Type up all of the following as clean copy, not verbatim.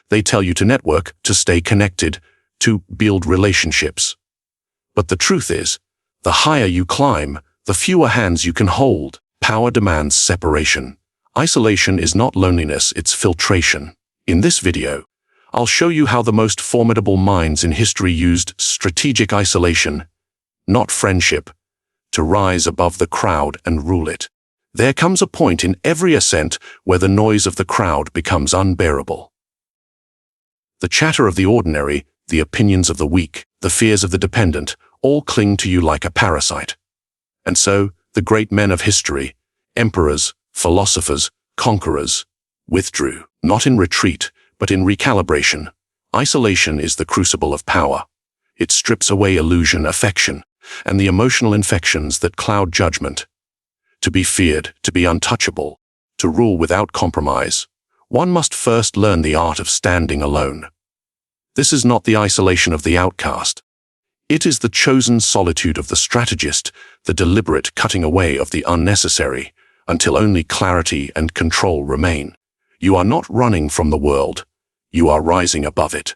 They tell you to network, to stay connected, to build relationships. But the truth is, the higher you climb, the fewer hands you can hold. Power demands separation. Isolation is not loneliness, it's filtration. In this video, I'll show you how the most formidable minds in history used strategic isolation, not friendship, to rise above the crowd and rule it. There comes a point in every ascent where the noise of the crowd becomes unbearable. The chatter of the ordinary, the opinions of the weak, the fears of the dependent, all cling to you like a parasite. And so, the great men of history, emperors, philosophers, conquerors, withdrew, not in retreat, but in recalibration. Isolation is the crucible of power. It strips away illusion, affection, and the emotional infections that cloud judgment. To be feared, to be untouchable, to rule without compromise, one must first learn the art of standing alone. This is not the isolation of the outcast. It is the chosen solitude of the strategist, the deliberate cutting away of the unnecessary, until only clarity and control remain. You are not running from the world. You are rising above it.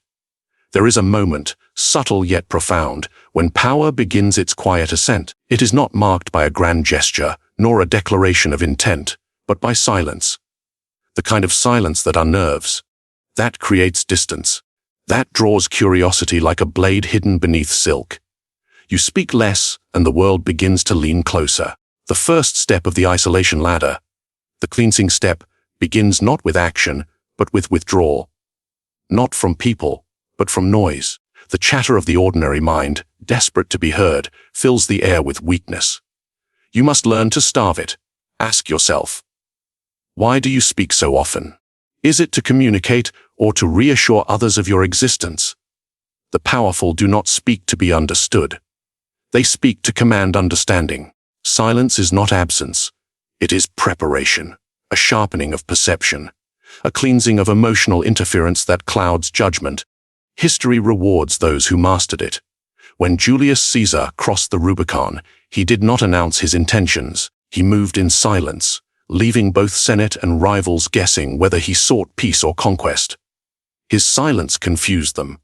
There is a moment, subtle yet profound, when power begins its quiet ascent. It is not marked by a grand gesture, nor a declaration of intent, but by silence. The kind of silence that unnerves. That creates distance. That draws curiosity like a blade hidden beneath silk. You speak less, and the world begins to lean closer. The first step of the isolation ladder, the cleansing step, begins not with action, but with withdrawal. Not from people, but from noise. The chatter of the ordinary mind, desperate to be heard, fills the air with weakness. You must learn to starve it. Ask yourself, why do you speak so often? Is it to communicate or to reassure others of your existence? The powerful do not speak to be understood. They speak to command understanding. Silence is not absence. It is preparation, a sharpening of perception, a cleansing of emotional interference that clouds judgment. History rewards those who mastered it. When Julius Caesar crossed the Rubicon, he did not announce his intentions. He moved in silence, leaving both Senate and rivals guessing whether he sought peace or conquest. His silence confused them.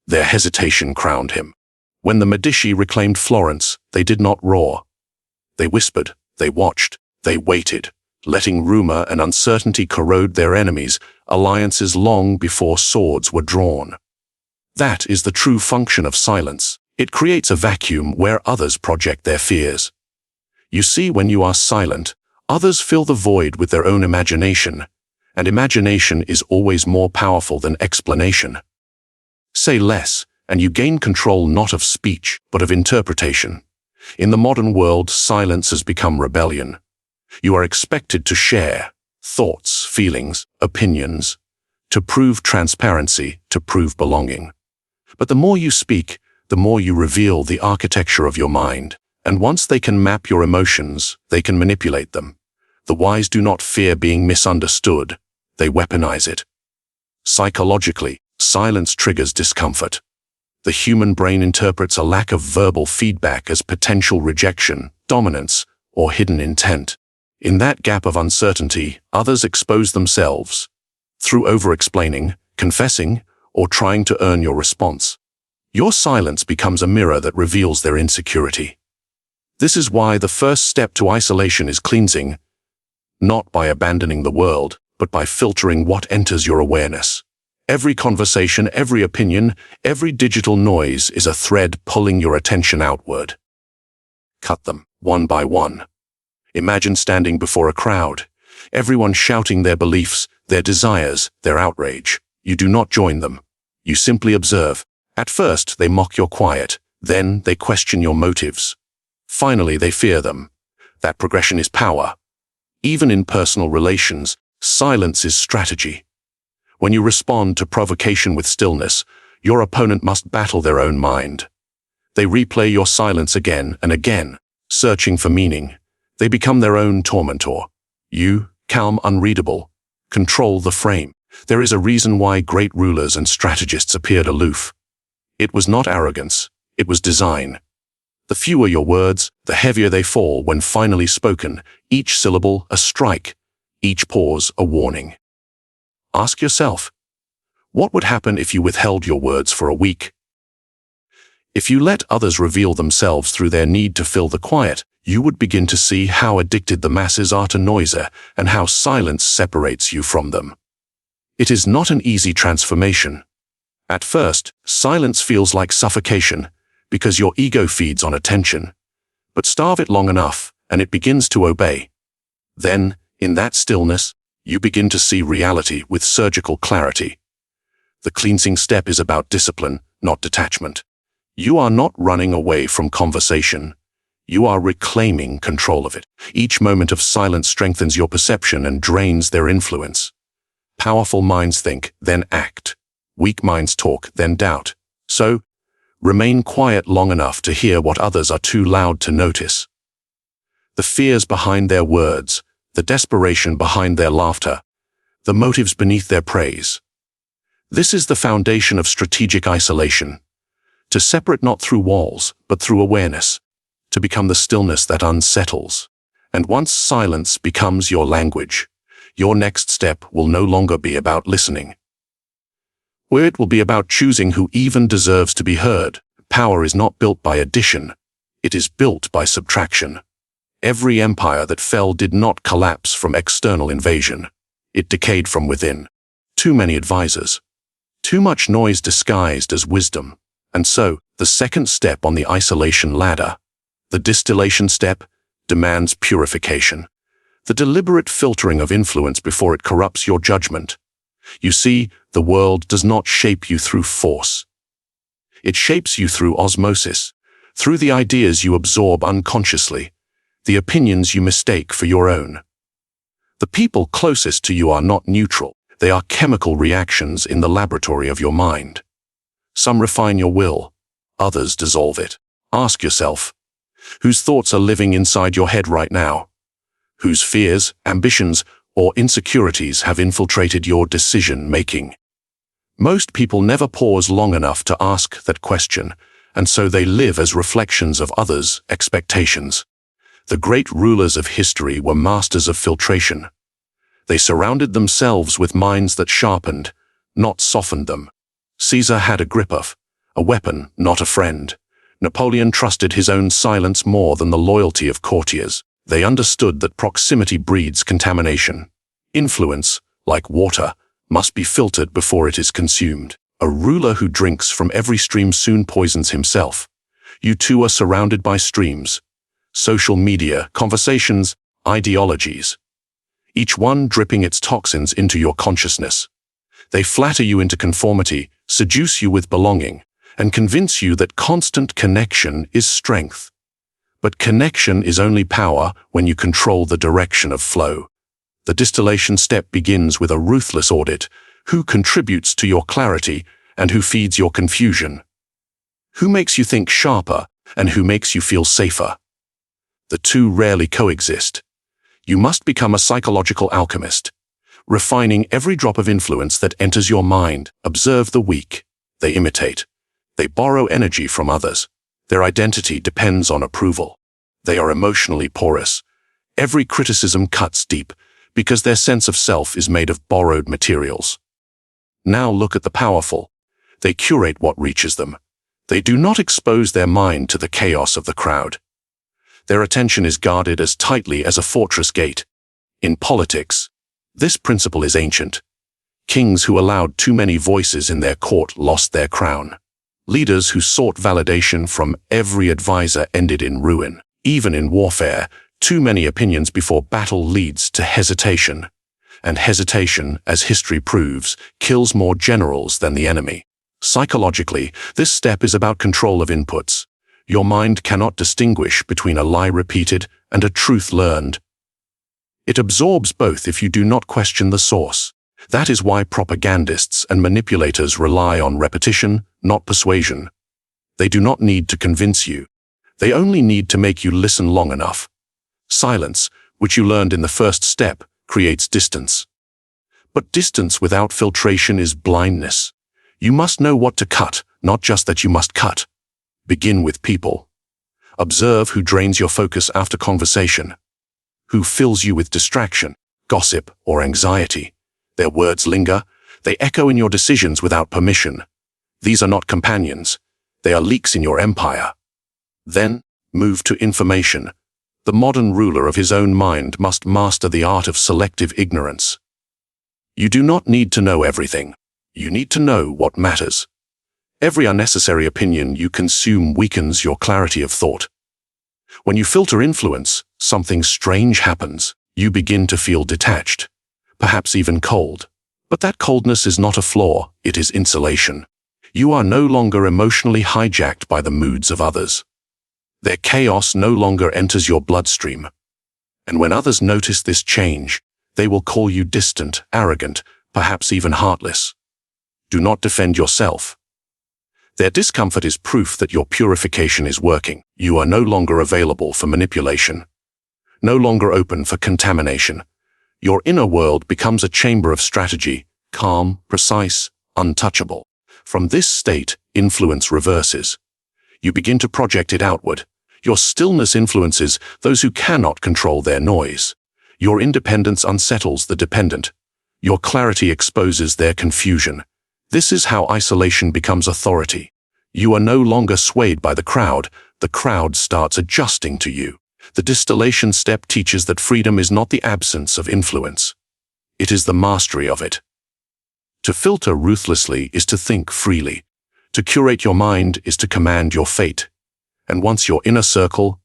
Their hesitation crowned him. When the Medici reclaimed Florence, they did not roar. They whispered, they watched, they waited, letting rumor and uncertainty corrode their enemies' alliances long before swords were drawn. That is the true function of silence. It creates a vacuum where others project their fears. You see, when you are silent, others fill the void with their own imagination, and imagination is always more powerful than explanation. Say less, and you gain control not of speech, but of interpretation. In the modern world, silence has become rebellion. You are expected to share thoughts, feelings, opinions, to prove transparency, to prove belonging. But the more you speak, the more you reveal the architecture of your mind. And once they can map your emotions, they can manipulate them. The wise do not fear being misunderstood. They weaponize it. Psychologically, silence triggers discomfort. The human brain interprets a lack of verbal feedback as potential rejection, dominance, or hidden intent. In that gap of uncertainty, others expose themselves through over-explaining, confessing, or trying to earn your response. Your silence becomes a mirror that reveals their insecurity. This is why the first step to isolation is cleansing, not by abandoning the world, but by filtering what enters your awareness. Every conversation, every opinion, every digital noise is a thread pulling your attention outward. Cut them, one by one. Imagine standing before a crowd, everyone shouting their beliefs, their desires, their outrage. You do not join them. You simply observe. At first, they mock your quiet. Then, they question your motives. Finally, they fear them. That progression is power. Even in personal relations, silence is strategy. When you respond to provocation with stillness, your opponent must battle their own mind. They replay your silence again and again, searching for meaning. They become their own tormentor. You, calm, unreadable, control the frame. There is a reason why great rulers and strategists appeared aloof. It was not arrogance, it was design. The fewer your words, the heavier they fall when finally spoken, each syllable a strike, each pause a warning. Ask yourself, What would happen if you withheld your words for a week? If you let others reveal themselves through their need to fill the quiet, you would begin to see how addicted the masses are to noise and how silence separates you from them. It is not an easy transformation. At first, silence feels like suffocation because your ego feeds on attention. But starve it long enough, and it begins to obey. Then, in that stillness, you begin to see reality with surgical clarity. The cleansing step is about discipline, not detachment. You are not running away from conversation. You are reclaiming control of it. Each moment of silence strengthens your perception and drains their influence. Powerful minds think, then act. Weak minds talk, then doubt. So, remain quiet long enough to hear what others are too loud to notice. The fears behind their words, the desperation behind their laughter, the motives beneath their praise. This is the foundation of strategic isolation. To separate not through walls, but through awareness. To become the stillness that unsettles. And once silence becomes your language, your next step will no longer be about listening. Where it will be about choosing who even deserves to be heard. Power is not built by addition. It is built by subtraction. Every empire that fell did not collapse from external invasion. It decayed from within. Too many advisors. Too much noise disguised as wisdom. And so, the second step on the isolation ladder, the distillation step, demands purification. The deliberate filtering of influence before it corrupts your judgment. You see, the world does not shape you through force. It shapes you through osmosis, through the ideas you absorb unconsciously, the opinions you mistake for your own. The people closest to you are not neutral. They are chemical reactions in the laboratory of your mind. Some refine your will, others dissolve it. Ask yourself, whose thoughts are living inside your head right now? Whose fears, ambitions, or insecurities have infiltrated your decision-making? Most people never pause long enough to ask that question, and so they live as reflections of others' expectations. The great rulers of history were masters of filtration. They surrounded themselves with minds that sharpened, not softened them. Caesar had Agrippa, a weapon, not a friend. Napoleon trusted his own silence more than the loyalty of courtiers. They understood that proximity breeds contamination. Influence, like water, must be filtered before it is consumed. A ruler who drinks from every stream soon poisons himself. You too are surrounded by streams. Social media, conversations, ideologies. Each one dripping its toxins into your consciousness. They flatter you into conformity, seduce you with belonging, and convince you that constant connection is strength. But connection is only power when you control the direction of flow. The distillation step begins with a ruthless audit. Who contributes to your clarity and who feeds your confusion? Who makes you think sharper and who makes you feel safer? The two rarely coexist. You must become a psychological alchemist, refining every drop of influence that enters your mind. Observe the weak. They imitate. They borrow energy from others. Their identity depends on approval. They are emotionally porous. Every criticism cuts deep because their sense of self is made of borrowed materials. Now look at the powerful. They curate what reaches them. They do not expose their mind to the chaos of the crowd. Their attention is guarded as tightly as a fortress gate. In politics, this principle is ancient. Kings who allowed too many voices in their court lost their crown. Leaders who sought validation from every advisor ended in ruin. Even in warfare, too many opinions before battle leads to hesitation. And hesitation, as history proves, kills more generals than the enemy. Psychologically, this step is about control of inputs. Your mind cannot distinguish between a lie repeated and a truth learned. It absorbs both if you do not question the source. That is why propagandists and manipulators rely on repetition, not persuasion. They do not need to convince you. They only need to make you listen long enough. Silence, which you learned in the first step, creates distance. But distance without filtration is blindness. You must know what to cut, not just that you must cut. Begin with people. Observe who drains your focus after conversation. Who fills you with distraction, gossip, or anxiety. Their words linger, They echo in your decisions without permission. These are not companions. They are leaks in your empire. Then, move to information. The modern ruler of his own mind must master the art of selective ignorance. You do not need to know everything. You need to know what matters. Every unnecessary opinion you consume weakens your clarity of thought. When you filter influence, something strange happens. You begin to feel detached, perhaps even cold. But that coldness is not a flaw, it is insulation. You are no longer emotionally hijacked by the moods of others. Their chaos no longer enters your bloodstream. And when others notice this change, they will call you distant, arrogant, perhaps even heartless. Do not defend yourself. Their discomfort is proof that your purification is working. You are no longer available for manipulation, no longer open for contamination. Your inner world becomes a chamber of strategy, calm, precise, untouchable. From this state, influence reverses. You begin to project it outward. Your stillness influences those who cannot control their noise. Your independence unsettles the dependent. Your clarity exposes their confusion. This is how isolation becomes authority. You are no longer swayed by the crowd starts adjusting to you. The distillation step teaches that freedom is not the absence of influence. It is the mastery of it. To filter ruthlessly is to think freely. To curate your mind is to command your fate. And once your inner circle,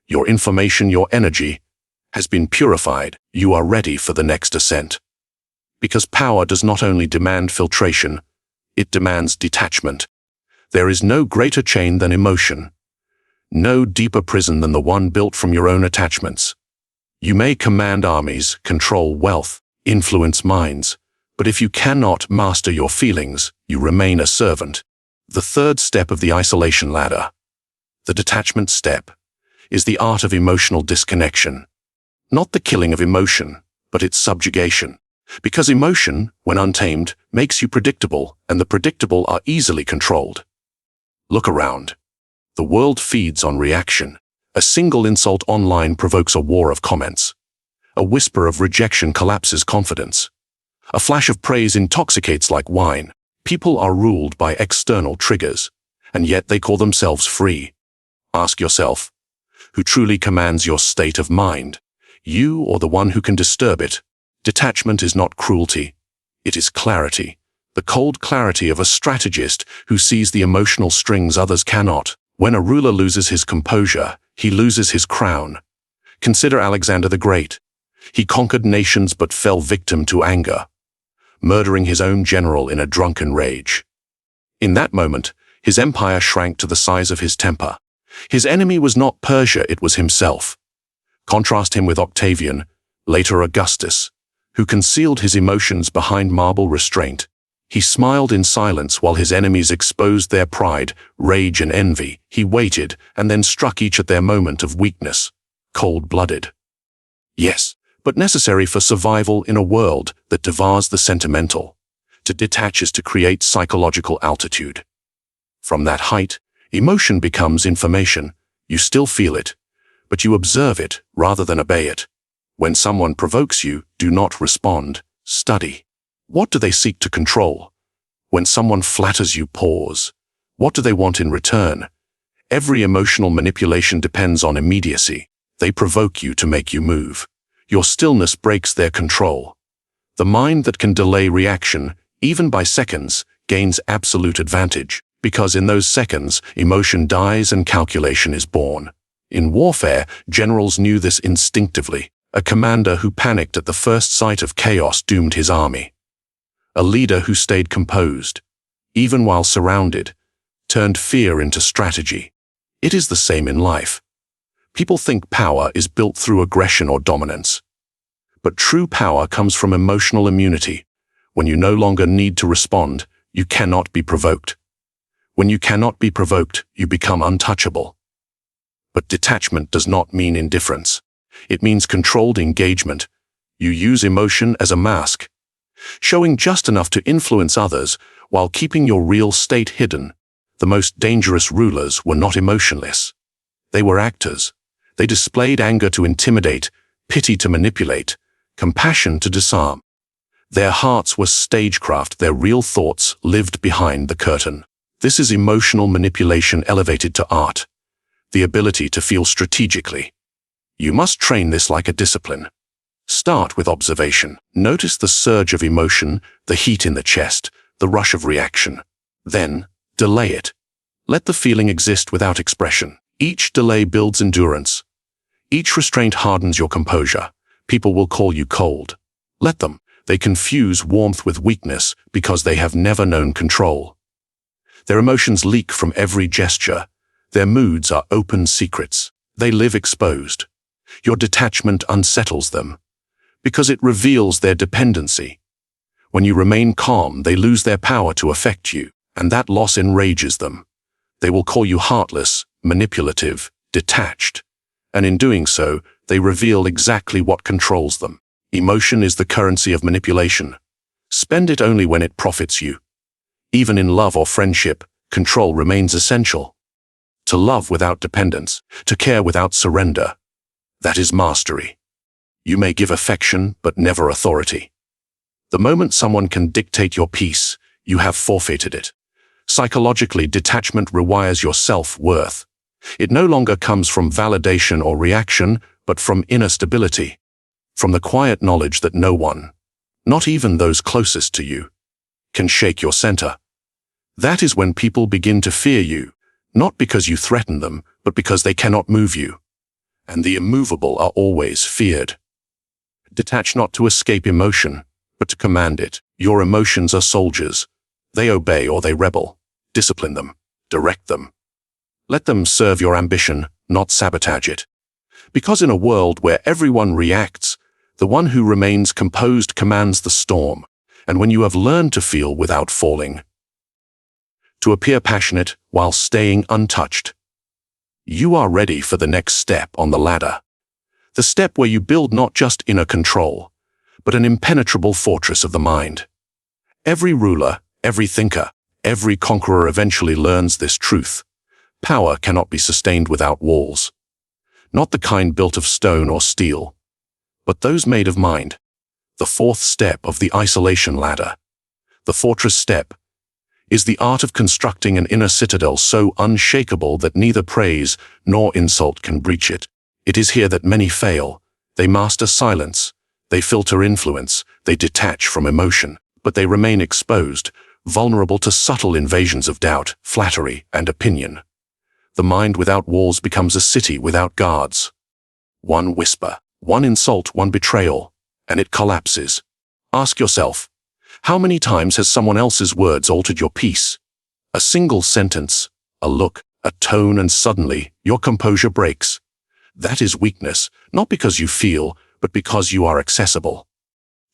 your information, your energy, has been purified, you are ready for the next ascent. Because power does not only demand filtration, it demands detachment. There is no greater chain than emotion. No deeper prison than the one built from your own attachments. You may command armies, control wealth, influence minds, but if you cannot master your feelings, you remain a servant. The third step of the isolation ladder, the detachment step, is the art of emotional disconnection. Not the killing of emotion, but its subjugation. Because emotion, when untamed, makes you predictable, and the predictable are easily controlled. Look around. The world feeds on reaction. A single insult online provokes a war of comments. A whisper of rejection collapses confidence. A flash of praise intoxicates like wine. People are ruled by external triggers, and yet they call themselves free. Ask yourself, who truly commands your state of mind? You or the one who can disturb it? Detachment is not cruelty. It is clarity. The cold clarity of a strategist who sees the emotional strings others cannot. When a ruler loses his composure, he loses his crown. Consider Alexander the Great. He conquered nations but fell victim to anger, murdering his own general in a drunken rage. In that moment, his empire shrank to the size of his temper. His enemy was not Persia, it was himself. Contrast him with Octavian, later Augustus, who concealed his emotions behind marble restraint. He smiled in silence while his enemies exposed their pride, rage, and envy. He waited and then struck each at their moment of weakness, cold-blooded. Yes, but necessary for survival in a world that devours the sentimental. To detach is to create psychological altitude. From that height, emotion becomes information. You still feel it, but you observe it rather than obey it. When someone provokes you, do not respond. Study. What do they seek to control? When someone flatters you, pause. What do they want in return? Every emotional manipulation depends on immediacy. They provoke you to make you move. Your stillness breaks their control. The mind that can delay reaction, even by seconds, gains absolute advantage, because in those seconds, emotion dies and calculation is born. In warfare, generals knew this instinctively. A commander who panicked at the first sight of chaos doomed his army. A leader who stayed composed, even while surrounded, turned fear into strategy. It is the same in life. People think power is built through aggression or dominance. But true power comes from emotional immunity. When you no longer need to respond, you cannot be provoked. When you cannot be provoked, you become untouchable. But detachment does not mean indifference. It means controlled engagement. You use emotion as a mask, showing just enough to influence others while keeping your real state hidden. The most dangerous rulers were not emotionless. They were actors. They displayed anger to intimidate, pity to manipulate, compassion to disarm. Their hearts were stagecraft, their real thoughts lived behind the curtain. This is emotional manipulation elevated to art, the ability to feel strategically. You must train this like a discipline. Start with observation. Notice the surge of emotion, the heat in the chest, the rush of reaction. Then, delay it. Let the feeling exist without expression. Each delay builds endurance. Each restraint hardens your composure. People will call you cold. Let them. They confuse warmth with weakness because they have never known control. Their emotions leak from every gesture. Their moods are open secrets. They live exposed. Your detachment unsettles them because it reveals their dependency. When you remain calm, they lose their power to affect you, and that loss enrages them. They will call you heartless, manipulative, detached, and in doing so, they reveal exactly what controls them. Emotion is the currency of manipulation. Spend it only when it profits you. Even in love or friendship, control remains essential. To love without dependence, to care without surrender, that is mastery. You may give affection, but never authority. The moment someone can dictate your peace, you have forfeited it. Psychologically, detachment rewires your self-worth. It no longer comes from validation or reaction, but from inner stability. From the quiet knowledge that no one, not even those closest to you, can shake your center. That is when people begin to fear you, not because you threaten them, but because they cannot move you. And the immovable are always feared. Detach not to escape emotion, but to command it. Your emotions are soldiers. They obey or they rebel. Discipline them. Direct them. Let them serve your ambition, not sabotage it. Because in a world where everyone reacts, the one who remains composed commands the storm, and when you have learned to feel without falling, to appear passionate while staying untouched, you are ready for the next step on the ladder. The step where you build not just inner control, but an impenetrable fortress of the mind. Every ruler, every thinker, every conqueror eventually learns this truth. Power cannot be sustained without walls. Not the kind built of stone or steel, but those made of mind. The fourth step of the isolation ladder, the fortress step, is the art of constructing an inner citadel so unshakable that neither praise nor insult can breach it. It is here that many fail. They master silence, they filter influence, they detach from emotion, but they remain exposed, vulnerable to subtle invasions of doubt, flattery, and opinion. The mind without walls becomes a city without guards. One whisper, one insult, one betrayal, and it collapses. Ask yourself, how many times has someone else's words altered your peace? A single sentence, a look, a tone, and suddenly your composure breaks. That is weakness, not because you feel, but because you are accessible.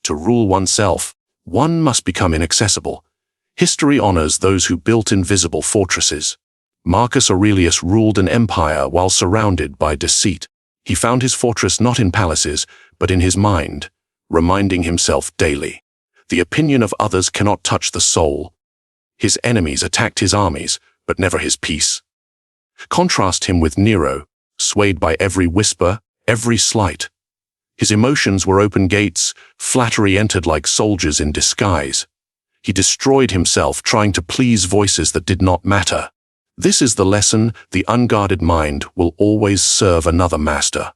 To rule oneself, one must become inaccessible. History honors those who built invisible fortresses. Marcus Aurelius ruled an empire while surrounded by deceit. He found his fortress not in palaces, but in his mind, reminding himself daily. The opinion of others cannot touch the soul. His enemies attacked his armies, but never his peace. Contrast him with Nero, swayed by every whisper, every slight. His emotions were open gates, flattery entered like soldiers in disguise. He destroyed himself trying to please voices that did not matter. This is the lesson: the unguarded mind will always serve another master.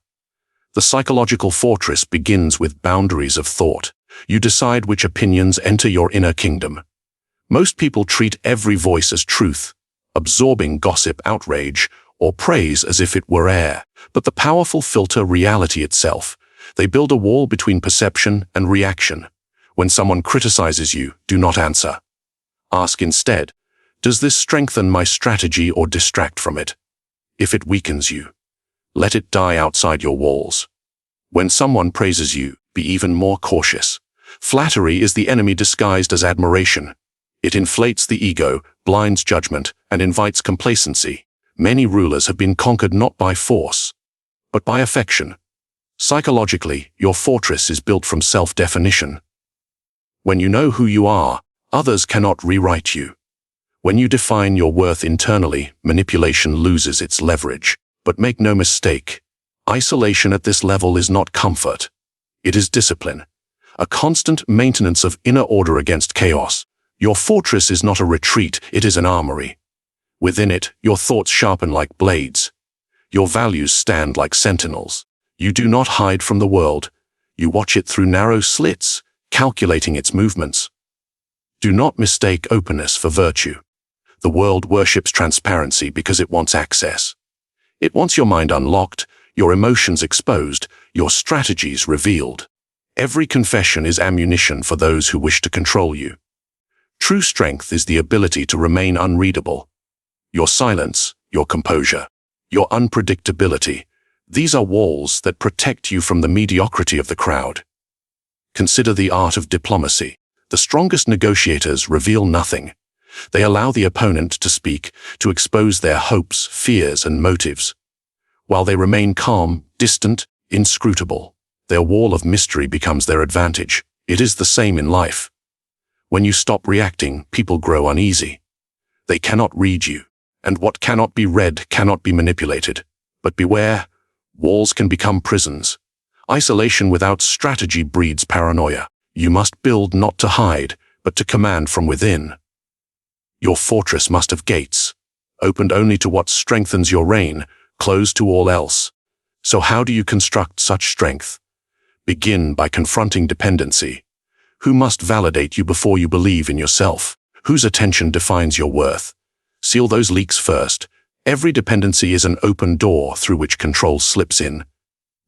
The psychological fortress begins with boundaries of thought. You decide which opinions enter your inner kingdom. Most people treat every voice as truth, absorbing gossip, outrage, or praise as if it were air. But the powerful filter reality itself. They build a wall between perception and reaction. When someone criticizes you, do not answer. Ask instead, does this strengthen my strategy or distract from it? If it weakens you, let it die outside your walls. When someone praises you, be even more cautious. Flattery is the enemy disguised as admiration. It inflates the ego, blinds judgment, and invites complacency. Many rulers have been conquered not by force, but by affection. Psychologically, your fortress is built from self-definition. When you know who you are, others cannot rewrite you. When you define your worth internally, manipulation loses its leverage. But make no mistake, isolation at this level is not comfort. It is discipline. a constant maintenance of inner order against chaos. Your fortress is not a retreat, it is an armory. Within it, your thoughts sharpen like blades. Your values stand like sentinels. You do not hide from the world. You watch it through narrow slits, calculating its movements. Do not mistake openness for virtue. The world worships transparency because it wants access. It wants your mind unlocked, your emotions exposed, your strategies revealed. Every confession is ammunition for those who wish to control you. True strength is the ability to remain unreadable. Your silence, your composure, your unpredictability, these are walls that protect you from the mediocrity of the crowd. Consider the art of diplomacy. The strongest negotiators reveal nothing. They allow the opponent to speak, to expose their hopes, fears, and motives. While they remain calm, distant, inscrutable, their wall of mystery becomes their advantage. It is the same in life. When you stop reacting, people grow uneasy. They cannot read you, and what cannot be read cannot be manipulated. But beware, walls can become prisons. Isolation without strategy breeds paranoia. You must build not to hide, but to command from within. Your fortress must have gates, opened only to what strengthens your reign, closed to all else. So how do you construct such strength? Begin by confronting dependency. Who must validate you before you believe in yourself? Whose attention defines your worth? Seal those leaks first. Every dependency is an open door through which control slips in.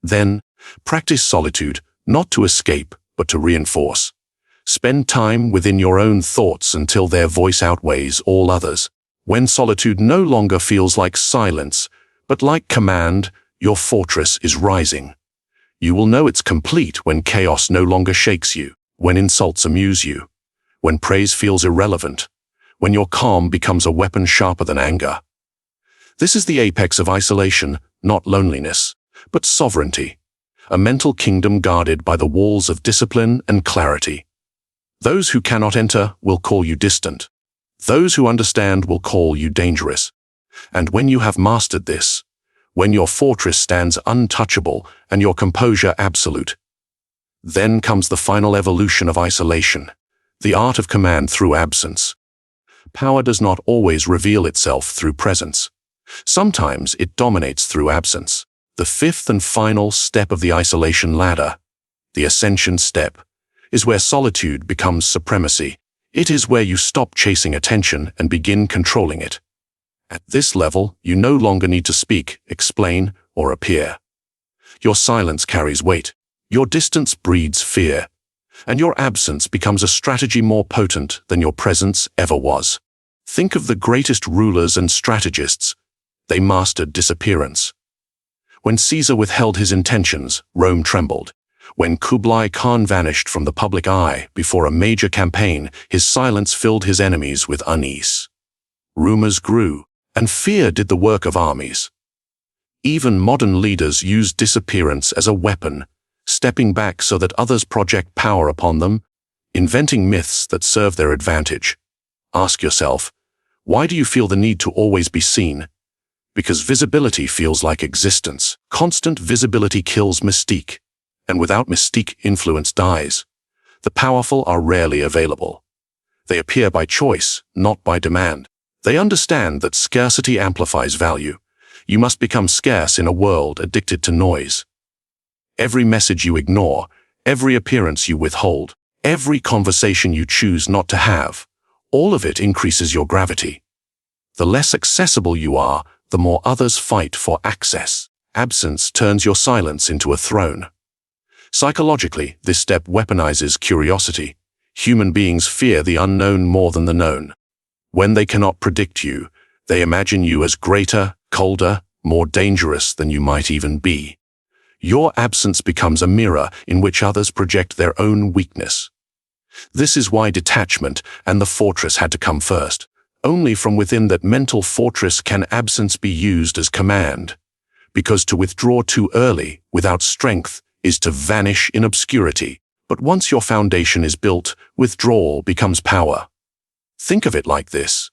Then, practice solitude, not to escape, but to reinforce. Spend time within your own thoughts until their voice outweighs all others. When solitude no longer feels like silence, but like command, your fortress is rising. You will know it's complete when chaos no longer shakes you, when insults amuse you, when praise feels irrelevant, when your calm becomes a weapon sharper than anger. This is the apex of isolation, not loneliness, but sovereignty, a mental kingdom guarded by the walls of discipline and clarity. Those who cannot enter will call you distant. Those who understand will call you dangerous. And when you have mastered this, when your fortress stands untouchable and your composure absolute, then comes the final evolution of isolation, the art of command through absence. Power does not always reveal itself through presence. Sometimes it dominates through absence. The fifth and final step of the isolation ladder, the ascension step, is where solitude becomes supremacy. It is where you stop chasing attention and begin controlling it. At this level, you no longer need to speak, explain, or appear. Your silence carries weight. Your distance breeds fear, and your absence becomes a strategy more potent than your presence ever was. Think of the greatest rulers and strategists. They mastered disappearance. When Caesar withheld his intentions, Rome trembled. When Kublai Khan vanished from the public eye before a major campaign, his silence filled his enemies with unease. Rumors grew, and fear did the work of armies. Even modern leaders use disappearance as a weapon, stepping back so that others project power upon them, inventing myths that serve their advantage. Ask yourself, why do you feel the need to always be seen? Because visibility feels like existence. Constant visibility kills mystique, and without mystique, influence dies. The powerful are rarely available. They appear by choice, not by demand. They understand that scarcity amplifies value. You must become scarce in a world addicted to noise. Every message you ignore, every appearance you withhold, every conversation you choose not to have, all of it increases your gravity. The less accessible you are, the more others fight for access. Absence turns your silence into a throne. Psychologically, this step weaponizes curiosity. Human beings fear the unknown more than the known. When they cannot predict you, they imagine you as greater, colder, more dangerous than you might even be. Your absence becomes a mirror in which others project their own weakness. This is why detachment and the fortress had to come first. Only from within that mental fortress can absence be used as command. Because to withdraw too early, without strength, is to vanish in obscurity. But once your foundation is built, withdrawal becomes power. Think of it like this.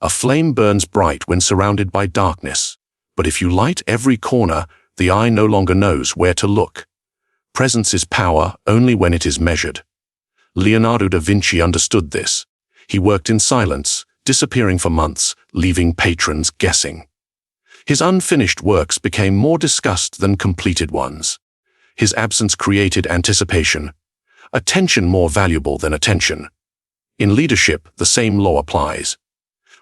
A flame burns bright when surrounded by darkness. But if you light every corner, the eye no longer knows where to look. Presence is power only when it is measured. Leonardo da Vinci understood this. He worked in silence, disappearing for months, leaving patrons guessing. His unfinished works became more discussed than completed ones. His absence created anticipation, attention more valuable than attention. In leadership, the same law applies.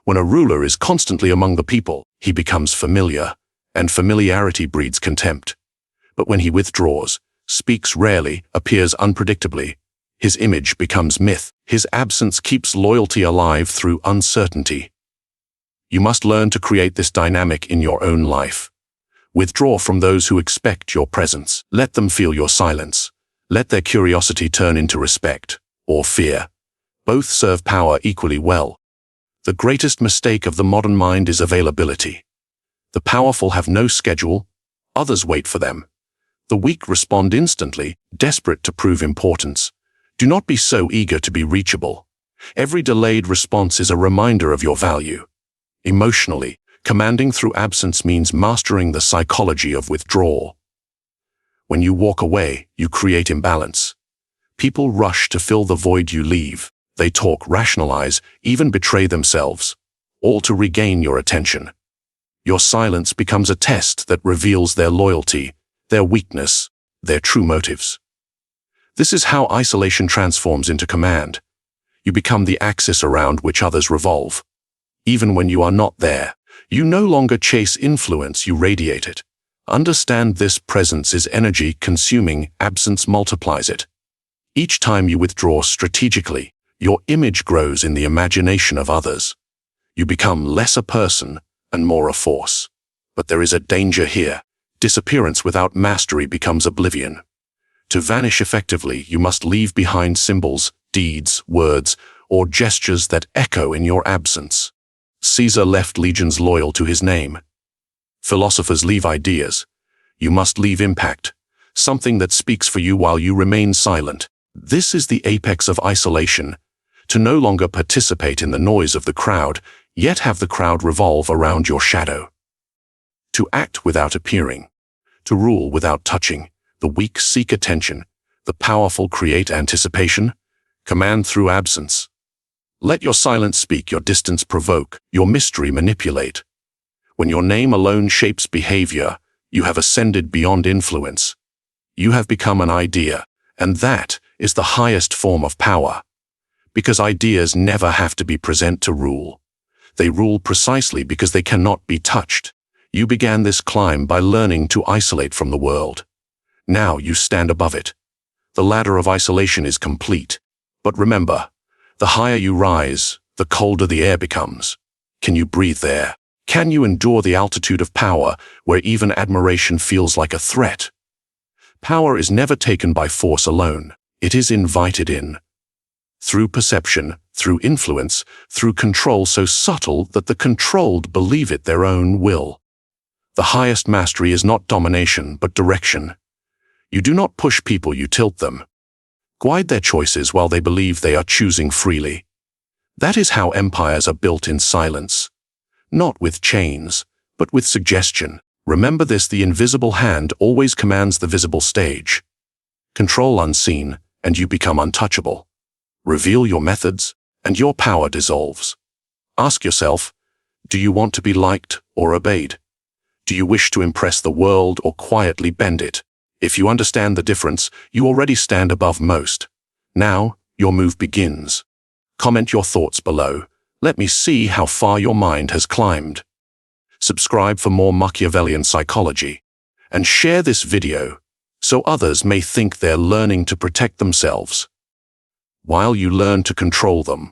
When a ruler is constantly among the people, he becomes familiar, and familiarity breeds contempt. But when he withdraws, speaks rarely, appears unpredictably, his image becomes myth. His absence keeps loyalty alive through uncertainty. You must learn to create this dynamic in your own life. Withdraw from those who expect your presence. Let them feel your silence. Let their curiosity turn into respect or fear. Both serve power equally well. The greatest mistake of the modern mind is availability. The powerful have no schedule. Others wait for them. The weak respond instantly, desperate to prove importance. Do not be so eager to be reachable. Every delayed response is a reminder of your value. Emotionally, commanding through absence means mastering the psychology of withdrawal. When you walk away, you create imbalance. People rush to fill the void you leave. They talk, rationalize, even betray themselves, all to regain your attention. Your silence becomes a test that reveals their loyalty, their weakness, their true motives. This is how isolation transforms into command. You become the axis around which others revolve. Even when you are not there, you no longer chase influence, you radiate it. Understand this: presence is energy consuming, absence multiplies it. Each time you withdraw strategically, your image grows in the imagination of others. You become less a person and more a force. But there is a danger here. Disappearance without mastery becomes oblivion. To vanish effectively, you must leave behind symbols, deeds, words, or gestures that echo in your absence. Caesar left legions loyal to his name. Philosophers leave ideas. You must leave impact, something that speaks for you while you remain silent. This is the apex of isolation, to no longer participate in the noise of the crowd, yet have the crowd revolve around your shadow. To act without appearing, to rule without touching. The weak seek attention, the powerful create anticipation, command through absence. Let your silence speak, your distance provoke, your mystery manipulate. When your name alone shapes behavior, you have ascended beyond influence. You have become an idea, and that is the highest form of power. Because ideas never have to be present to rule. They rule precisely because they cannot be touched. You began this climb by learning to isolate from the world. Now you stand above it. The ladder of isolation is complete. But remember, the higher you rise, the colder the air becomes. Can you breathe there? Can you endure the altitude of power, where even admiration feels like a threat? Power is never taken by force alone. It is invited in. Through perception, through influence, through control so subtle that the controlled believe it their own will. The highest mastery is not domination, but direction. You do not push people, you tilt them. Guide their choices while they believe they are choosing freely. That is how empires are built, in silence. Not with chains, but with suggestion. Remember this: the invisible hand always commands the visible stage. Control unseen, and you become untouchable. Reveal your methods, and your power dissolves. Ask yourself, do you want to be liked or obeyed? Do you wish to impress the world or quietly bend it? If you understand the difference, you already stand above most. Now, your move begins. Comment your thoughts below. Let me see how far your mind has climbed. Subscribe for more Machiavellian psychology. And share this video, so others may think they're learning to protect themselves, while you learn to control them.